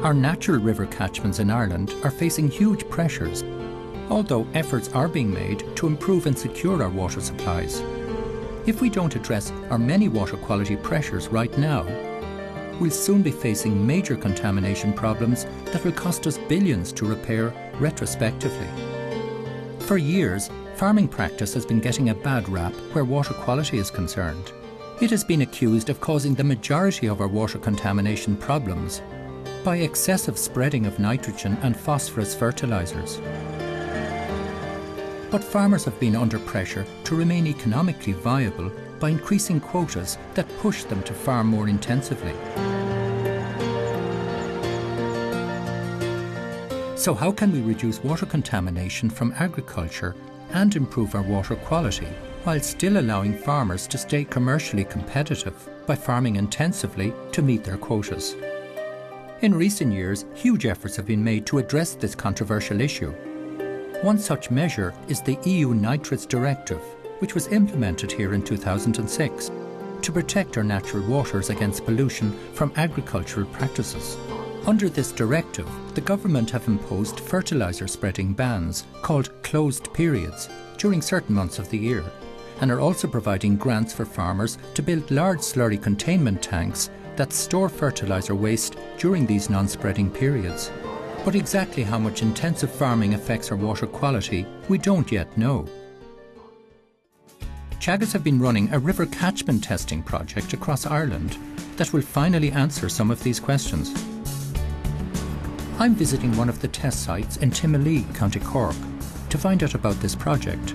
Our natural river catchments in Ireland are facing huge pressures, although efforts are being made to improve and secure our water supplies. If we don't address our many water quality pressures right now, we'll soon be facing major contamination problems that will cost us billions to repair retrospectively. For years, farming practice has been getting a bad rap where water quality is concerned. It has been accused of causing the majority of our water contamination problems by excessive spreading of nitrogen and phosphorus fertilisers. But farmers have been under pressure to remain economically viable by increasing quotas that push them to farm more intensively. So how can we reduce water contamination from agriculture and improve our water quality, while still allowing farmers to stay commercially competitive by farming intensively to meet their quotas? In recent years, huge efforts have been made to address this controversial issue. One such measure is the EU Nitrates Directive, which was implemented here in 2006 to protect our natural waters against pollution from agricultural practices. Under this directive, the government have imposed fertiliser spreading bans, called closed periods, during certain months of the year, and are also providing grants for farmers to build large slurry containment tanks that store fertiliser waste during these non-spreading periods. But exactly how much intensive farming affects our water quality, we don't yet know. Teagasc have been running a river catchment testing project across Ireland that will finally answer some of these questions. I'm visiting one of the test sites in Timoleague, County Cork, to find out about this project.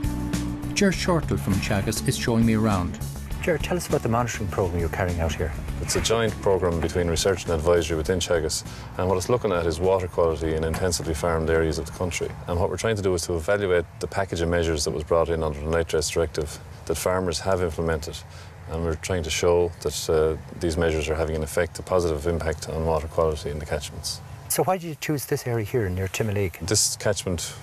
Shortle from Teagasc is showing me around. Ger, tell us about the monitoring programme you're carrying out here. It's a joint programme between research and advisory within Teagasc, and what it's looking at is water quality in intensively farmed areas of the country. And what we're trying to do is to evaluate the package of measures that was brought in under the Nitrates Directive that farmers have implemented. And we're trying to show that these measures are having an effect, a positive impact on water quality in the catchments. So why did you choose this area here near Timoleague? This catchment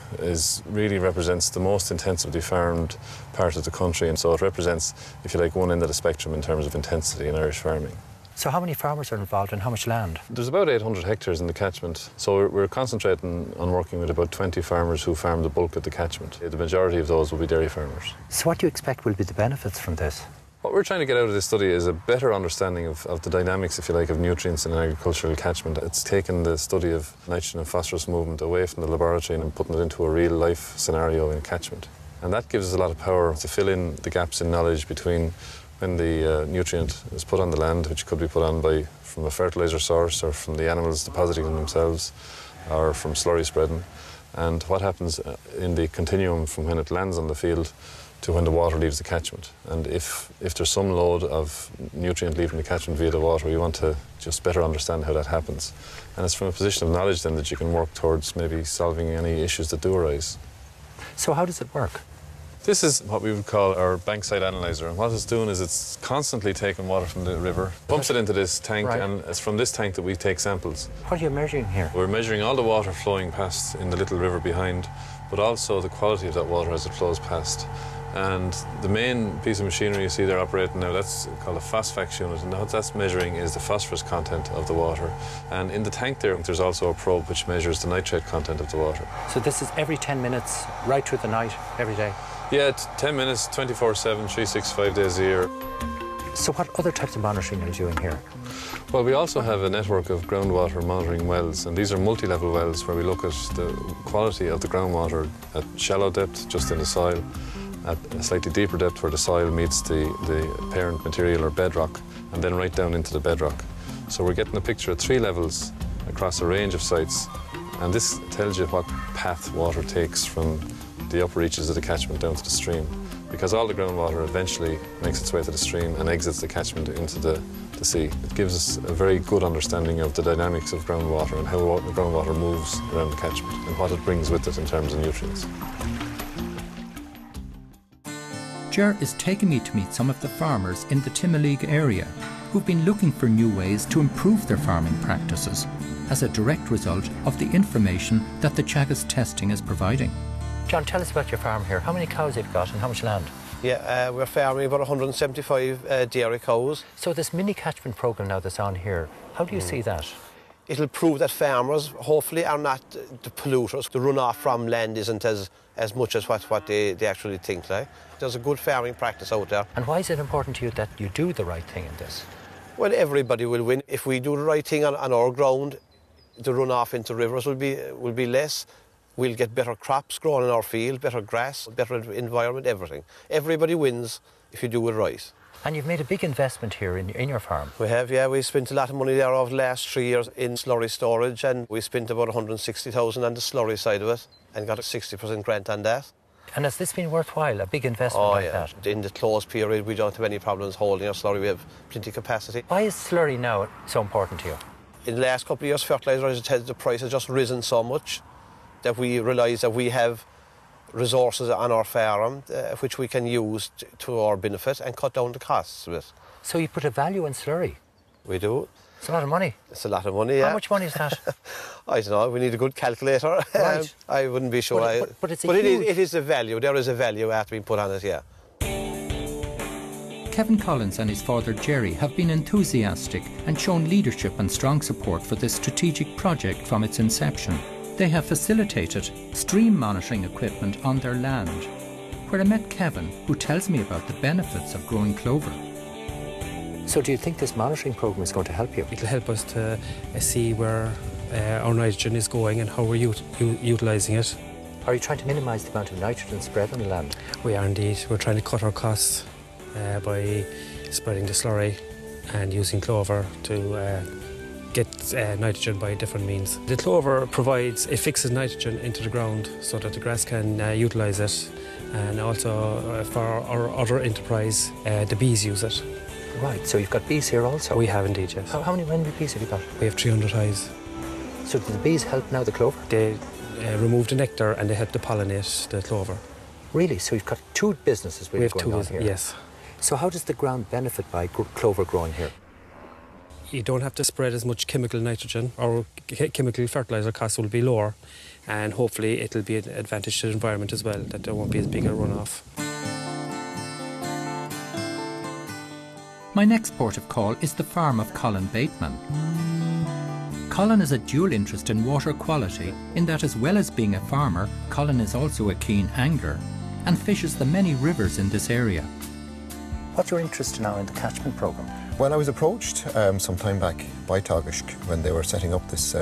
really represents the most intensively farmed part of the country, and so it represents, if you like, one end of the spectrum in terms of intensity in Irish farming. So how many farmers are involved and how much land? There's about 800 hectares in the catchment, so we're concentrating on working with about 20 farmers who farm the bulk of the catchment. The majority of those will be dairy farmers. So what do you expect will be the benefits from this? What we're trying to get out of this study is a better understanding of the dynamics, if you like, of nutrients in an agricultural catchment. It's taken the study of nitrogen and phosphorus movement away from the laboratory and putting it into a real-life scenario in a catchment. And that gives us a lot of power to fill in the gaps in knowledge between when the nutrient is put on the land, which could be put on from a fertiliser source or from the animals depositing them themselves or from slurry spreading, and what happens in the continuum from when it lands on the field to when the water leaves the catchment. And if there's some load of nutrient leaving the catchment via the water, we want to just better understand how that happens. And it's from a position of knowledge then that you can work towards maybe solving any issues that do arise. So how does it work? This is what we would call our bankside analyzer, and what it's doing is it's constantly taking water from the river, pumps it into this tank, right, and it's from this tank that we take samples. What are you measuring here? We're measuring all the water flowing past in the little river behind, but also the quality of that water as it flows past. And the main piece of machinery you see there operating now, that's called a phosphax unit, and what that's measuring is the phosphorus content of the water. And in the tank there's also a probe which measures the nitrate content of the water. So this is every 10 minutes, right through the night, every day? Yeah, 10 minutes, 24/7, 365 days a year. So what other types of monitoring are you doing here? Well, we also have a network of groundwater monitoring wells, and these are multi-level wells where we look at the quality of the groundwater at shallow depth, just in the soil, at a slightly deeper depth where the soil meets the parent material or bedrock, and then right down into the bedrock. So we're getting a picture at 3 levels across a range of sites, and this tells you what path water takes from the upper reaches of the catchment down to the stream, because all the groundwater eventually makes its way to the stream and exits the catchment into the sea. It gives us a very good understanding of the dynamics of groundwater and how the groundwater moves around the catchment and what it brings with it in terms of nutrients. Ger is taking me to meet some of the farmers in the Timoleague area who've been looking for new ways to improve their farming practices as a direct result of the information that the Teagasc testing is providing. John, tell us about your farm here. How many cows have you got and how much land? Yeah, we're farming about 175 dairy cows. So this mini catchment programme now that's on here, how do you see that? It'll prove that farmers, hopefully, are not the polluters. The runoff from land isn't as much as what they actually think. Like. There's a good farming practice out there. And why is it important to you that you do the right thing in this? Well, everybody will win. If we do the right thing on our ground, the runoff into rivers will be less. We'll get better crops growing in our field, better grass, better environment, everything. Everybody wins if you do it right. And you've made a big investment here in your farm. We have, yeah. We spent a lot of money there over the last 3 years in slurry storage, and we spent about 160,000 on the slurry side of it and got a 60% grant on that. And has this been worthwhile, a big investment like that? In the closed period, we don't have any problems holding our slurry. We have plenty of capacity. Why is slurry now so important to you? In the last couple of years, fertiliser, the price has just risen so much that we realise that we have resources on our farm which we can use to our benefit and cut down the costs of it. So you put a value in slurry? We do. It's a lot of money. It's a lot of money, yeah. How much money is that? I don't know. We need a good calculator. Right. I wouldn't be sure. But it's it is a value. There is a value after being put on it, yeah. Kevin Collins and his father Jerry have been enthusiastic and shown leadership and strong support for this strategic project from its inception. They have facilitated stream monitoring equipment on their land, where I met Kevin, who tells me about the benefits of growing clover. So do you think this monitoring programme is going to help you? It'll help us to see where our nitrogen is going and how we're utilising it. Are you trying to minimise the amount of nitrogen spread on the land? We are indeed. We're trying to cut our costs by spreading the slurry and using clover to get nitrogen by different means. The clover fixes nitrogen into the ground so that the grass can utilise it, and also for our other enterprise, the bees use it. Right, so you've got bees here also? We have indeed, yes. How many bees have you got? We have 300 hives. So do the bees help now the clover? They remove the nectar and they help to pollinate the clover. Really? So you've got two businesses really going on here? Yes. So how does the ground benefit by clover growing here? You don't have to spread as much chemical nitrogen. Our chemical fertiliser costs will be lower, and hopefully it'll be an advantage to the environment as well, that there won't be as big a runoff. My next port of call is the farm of Colin Bateman. Colin has a dual interest in water quality in that, as well as being a farmer, Colin is also a keen angler and fishes the many rivers in this area. What's your interest now in the catchment programme? Well, I was approached some time back by Teagasc when they were setting up this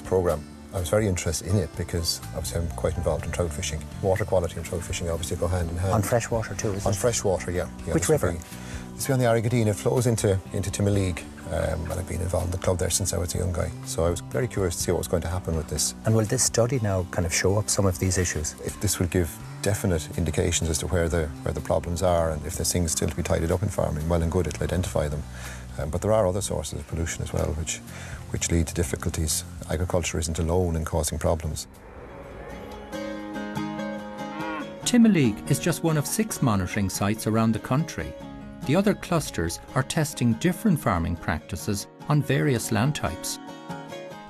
programme. I was very interested in it because obviously I'm quite involved in trout fishing. Water quality and trout fishing obviously go hand in hand. On freshwater too, is it? On freshwater, yeah. Which river? This will be on the Arragadeen. It flows into Teagasc, and I've been involved in the club there since I was a young guy. So I was very curious to see what was going to happen with this. And will this study now kind of show up some of these issues? If this will give definite indications as to where the problems are, and if there's things still to be tidied up in farming, well and good, it'll identify them. But there are other sources of pollution as well, which lead to difficulties. Agriculture isn't alone in causing problems. Teagasc is just one of 6 monitoring sites around the country. The other clusters are testing different farming practices on various land types.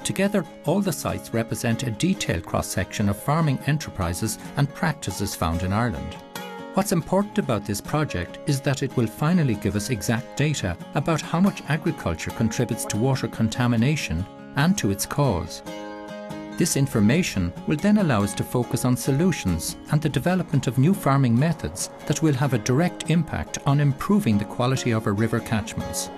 Together, all the sites represent a detailed cross-section of farming enterprises and practices found in Ireland. What's important about this project is that it will finally give us exact data about how much agriculture contributes to water contamination and to its cause. This information will then allow us to focus on solutions and the development of new farming methods that will have a direct impact on improving the quality of our river catchments.